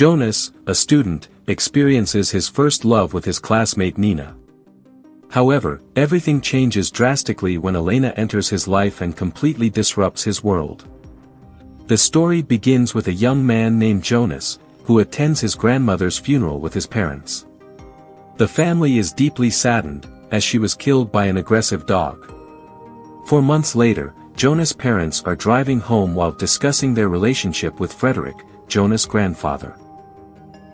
Jonas, a student, experiences his first love with his classmate Nina. However, everything changes drastically when Elena enters his life and completely disrupts his world. The story begins with a young man named Jonas, who attends his grandmother's funeral with his parents. The family is deeply saddened, as she was killed by an aggressive dog. 4 months later, Jonas' parents are driving home while discussing their relationship with Frederick, Jonas' grandfather.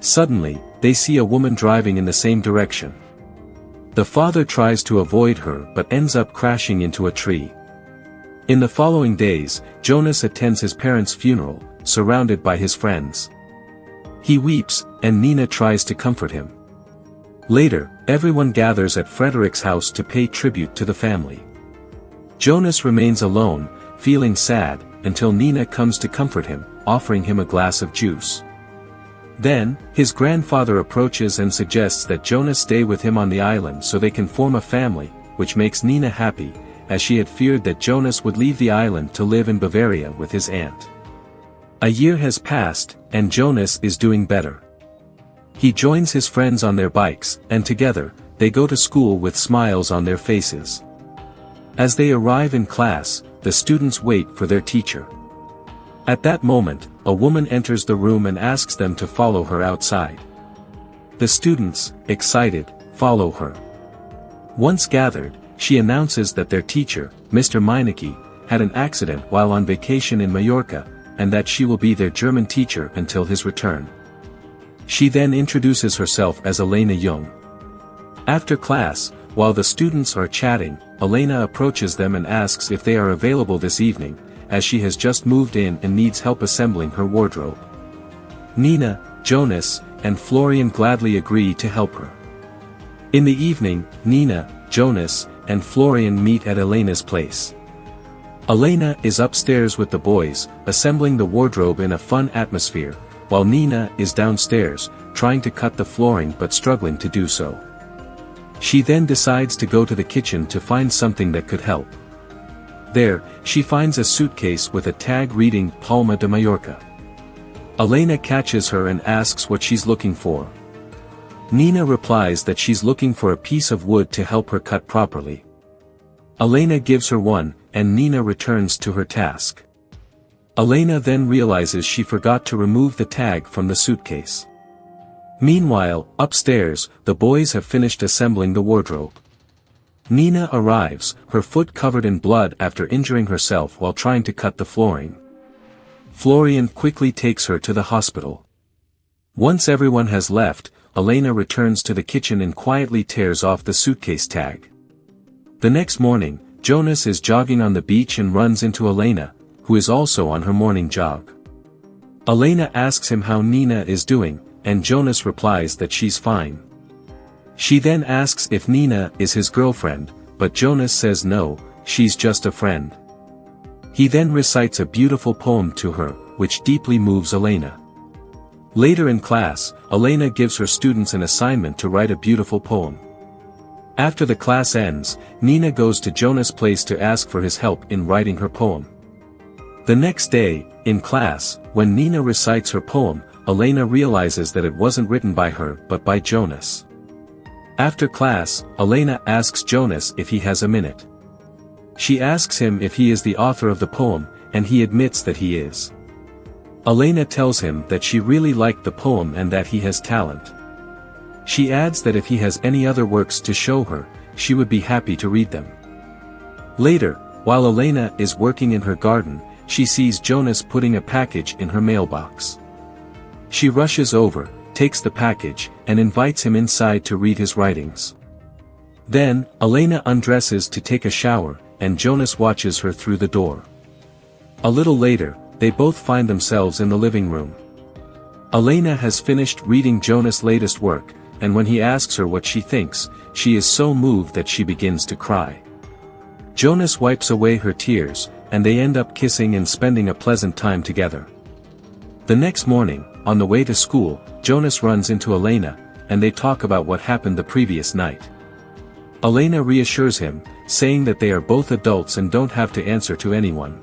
Suddenly, they see a woman driving in the same direction. The father tries to avoid her but ends up crashing into a tree. In the following days, Jonas attends his parents' funeral, surrounded by his friends. He weeps, and Nina tries to comfort him. Later, everyone gathers at Frederick's house to pay tribute to the family. Jonas remains alone, feeling sad, until Nina comes to comfort him, offering him a glass of juice. Then, his grandfather approaches and suggests that Jonas stay with him on the island so they can form a family, which makes Nina happy, as she had feared that Jonas would leave the island to live in Bavaria with his aunt. A year has passed, and Jonas is doing better. He joins his friends on their bikes, and together, they go to school with smiles on their faces. As they arrive in class, the students wait for their teacher. At that moment, a woman enters the room and asks them to follow her outside. The students, excited, follow her. Once gathered, she announces that their teacher, Mr. Meinecke, had an accident while on vacation in Mallorca, and that she will be their German teacher until his return. She then introduces herself as Elena Jung. After class, while the students are chatting, Elena approaches them and asks if they are available this evening, as she has just moved in and needs help assembling her wardrobe. Nina, Jonas, and Florian gladly agree to help her. In the evening, Nina, Jonas, and Florian meet at Elena's place. Elena is upstairs with the boys, assembling the wardrobe in a fun atmosphere, while Nina is downstairs, trying to cut the flooring but struggling to do so. She then decides to go to the kitchen to find something that could help. There, she finds a suitcase with a tag reading Palma de Mallorca. Elena catches her and asks what she's looking for. Nina replies that she's looking for a piece of wood to help her cut properly. Elena gives her one, and Nina returns to her task. Elena then realizes she forgot to remove the tag from the suitcase. Meanwhile, upstairs, the boys have finished assembling the wardrobe. Nina arrives, her foot covered in blood after injuring herself while trying to cut the flooring. Florian quickly takes her to the hospital. Once everyone has left, Elena returns to the kitchen and quietly tears off the suitcase tag. The next morning, Jonas is jogging on the beach and runs into Elena, who is also on her morning jog. Elena asks him how Nina is doing, and Jonas replies that she's fine. She then asks if Nina is his girlfriend, but Jonas says no, she's just a friend. He then recites a beautiful poem to her, which deeply moves Elena. Later in class, Elena gives her students an assignment to write a beautiful poem. After the class ends, Nina goes to Jonas' place to ask for his help in writing her poem. The next day, in class, when Nina recites her poem, Elena realizes that it wasn't written by her but by Jonas. After class, Elena asks Jonas if he has a minute. She asks him if he is the author of the poem, and he admits that he is. Elena tells him that she really liked the poem and that he has talent. She adds that if he has any other works to show her, she would be happy to read them. Later, while Elena is working in her garden, she sees Jonas putting a package in her mailbox. She rushes over, takes the package, and invites him inside to read his writings. Then, Elena undresses to take a shower, and Jonas watches her through the door. A little later, they both find themselves in the living room. Elena has finished reading Jonas' latest work, and when he asks her what she thinks, she is so moved that she begins to cry. Jonas wipes away her tears, and they end up kissing and spending a pleasant time together. The next morning, on the way to school, Jonas runs into Elena, and they talk about what happened the previous night. Elena reassures him, saying that they are both adults and don't have to answer to anyone.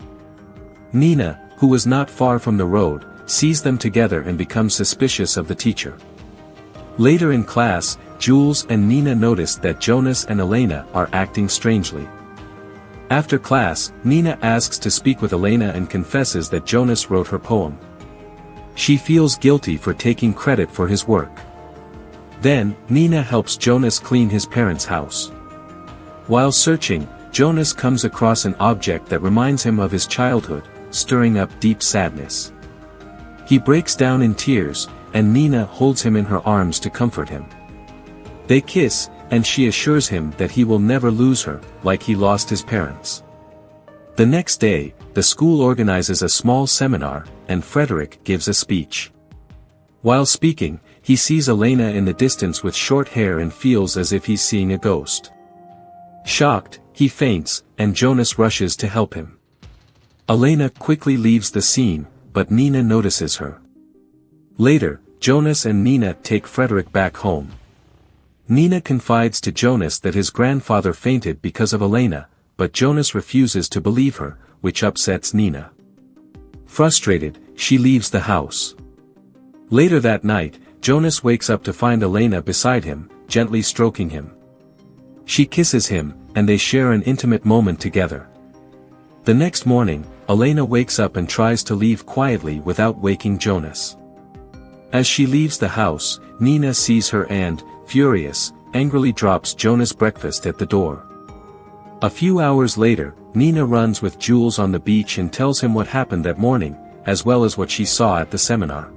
Nina, who was not far from the road, sees them together and becomes suspicious of the teacher. Later in class, Jules and Nina notice that Jonas and Elena are acting strangely. After class, Nina asks to speak with Elena and confesses that Jonas wrote her poem. She feels guilty for taking credit for his work. Then, Nina helps Jonas clean his parents' house. While searching, Jonas comes across an object that reminds him of his childhood, stirring up deep sadness. He breaks down in tears, and Nina holds him in her arms to comfort him. They kiss, and she assures him that he will never lose her, like he lost his parents. The next day, the school organizes a small seminar, and Frederick gives a speech. While speaking, he sees Elena in the distance with short hair and feels as if he's seeing a ghost. Shocked, he faints, and Jonas rushes to help him. Elena quickly leaves the scene, but Nina notices her. Later, Jonas and Nina take Frederick back home. Nina confides to Jonas that his grandfather fainted because of Elena, but Jonas refuses to believe her, which upsets Nina. Frustrated, she leaves the house. Later that night, Jonas wakes up to find Elena beside him, gently stroking him. She kisses him, and they share an intimate moment together. The next morning, Elena wakes up and tries to leave quietly without waking Jonas. As she leaves the house, Nina sees her and, furious, angrily drops Jonas' breakfast at the door. A few hours later, Nina runs with Jules on the beach and tells him what happened that morning, as well as what she saw at the seminar.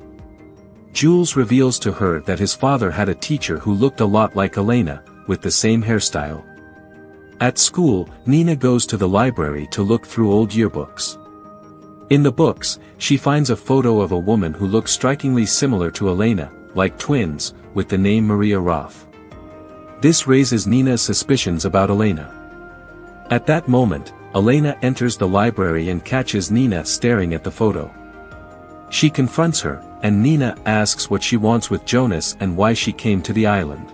Jules reveals to her that his father had a teacher who looked a lot like Elena, with the same hairstyle. At school, Nina goes to the library to look through old yearbooks. In the books, she finds a photo of a woman who looks strikingly similar to Elena, like twins, with the name Maria Roth. This raises Nina's suspicions about Elena. At that moment, Elena enters the library and catches Nina staring at the photo. She confronts her, and Nina asks what she wants with Jonas and why she came to the island.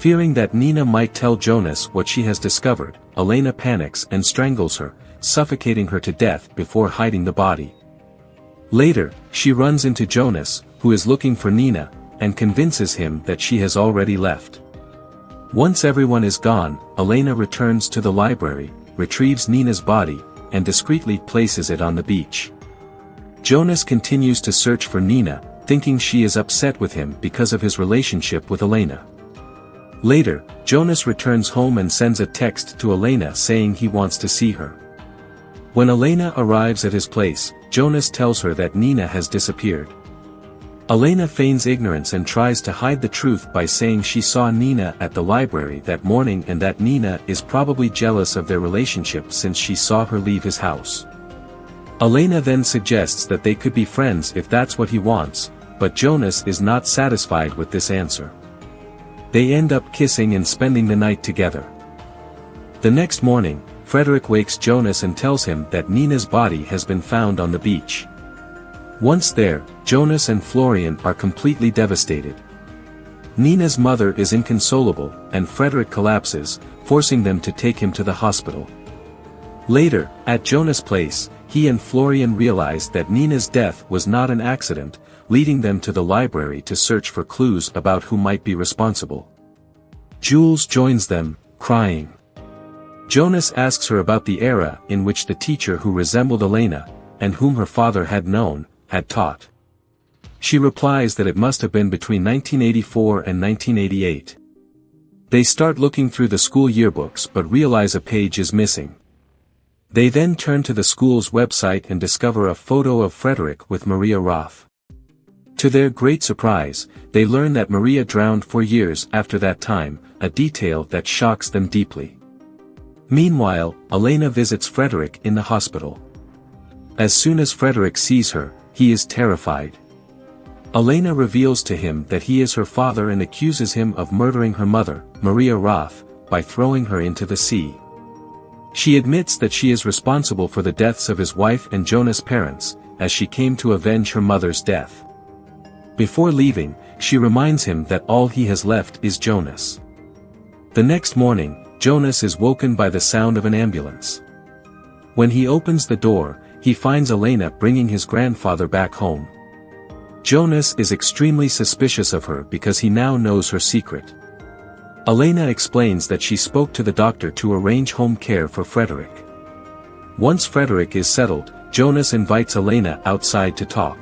Fearing that Nina might tell Jonas what she has discovered, Elena panics and strangles her, suffocating her to death before hiding the body. Later, she runs into Jonas, who is looking for Nina, and convinces him that she has already left. Once everyone is gone, Elena returns to the library, retrieves Nina's body, and discreetly places it on the beach. Jonas continues to search for Nina, thinking she is upset with him because of his relationship with Elena. Later, Jonas returns home and sends a text to Elena saying he wants to see her. When Elena arrives at his place, Jonas tells her that Nina has disappeared. Elena feigns ignorance and tries to hide the truth by saying she saw Nina at the library that morning and that Nina is probably jealous of their relationship since she saw her leave his house. Elena then suggests that they could be friends if that's what he wants, but Jonas is not satisfied with this answer. They end up kissing and spending the night together. The next morning, Frederick wakes Jonas and tells him that Nina's body has been found on the beach. Once there, Jonas and Florian are completely devastated. Nina's mother is inconsolable, and Frederick collapses, forcing them to take him to the hospital. Later, at Jonas' place, he and Florian realize that Nina's death was not an accident, leading them to the library to search for clues about who might be responsible. Jules joins them, crying. Jonas asks her about the era in which the teacher who resembled Elena, and whom her father had known, had taught. She replies that it must have been between 1984 and 1988. They start looking through the school yearbooks but realize a page is missing. They then turn to the school's website and discover a photo of Frederick with Maria Roth. To their great surprise, they learn that Maria drowned for years after that time, a detail that shocks them deeply. Meanwhile, Elena visits Frederick in the hospital. As soon as Frederick sees her, he is terrified. Elena reveals to him that he is her father and accuses him of murdering her mother, Maria Roth, by throwing her into the sea. She admits that she is responsible for the deaths of his wife and Jonas' parents, as she came to avenge her mother's death. Before leaving, she reminds him that all he has left is Jonas. The next morning, Jonas is woken by the sound of an ambulance. When he opens the door, he finds Elena bringing his grandfather back home. Jonas is extremely suspicious of her because he now knows her secret. Elena explains that she spoke to the doctor to arrange home care for Frederick. Once Frederick is settled, Jonas invites Elena outside to talk.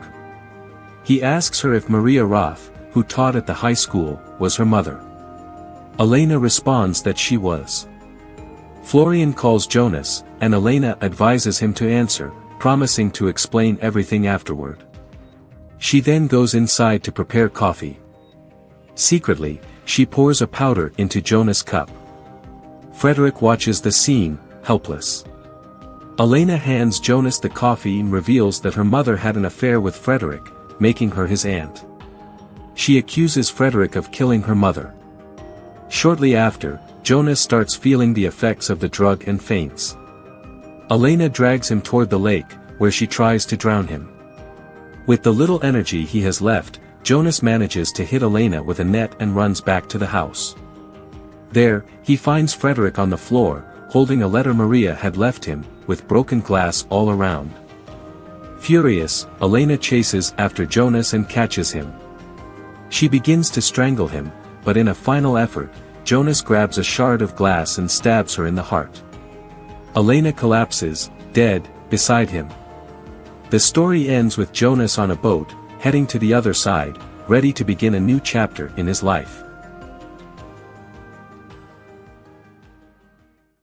He asks her if Maria Roth, who taught at the high school, was her mother. Elena responds that she was. Florian calls Jonas, and Elena advises him to answer, promising to explain everything afterward. She then goes inside to prepare coffee. Secretly, she pours a powder into Jonas' cup. Frederick watches the scene, helpless. Elena hands Jonas the coffee and reveals that her mother had an affair with Frederick, making her his aunt. She accuses Frederick of killing her mother. Shortly after, Jonas starts feeling the effects of the drug and faints. Elena drags him toward the lake, where she tries to drown him. With the little energy he has left, Jonas manages to hit Elena with a net and runs back to the house. There, he finds Frederick on the floor, holding a letter Maria had left him, with broken glass all around. Furious, Elena chases after Jonas and catches him. She begins to strangle him, but in a final effort, Jonas grabs a shard of glass and stabs her in the heart. Elena collapses, dead, beside him. The story ends with Jonas on a boat, heading to the other side, ready to begin a new chapter in his life.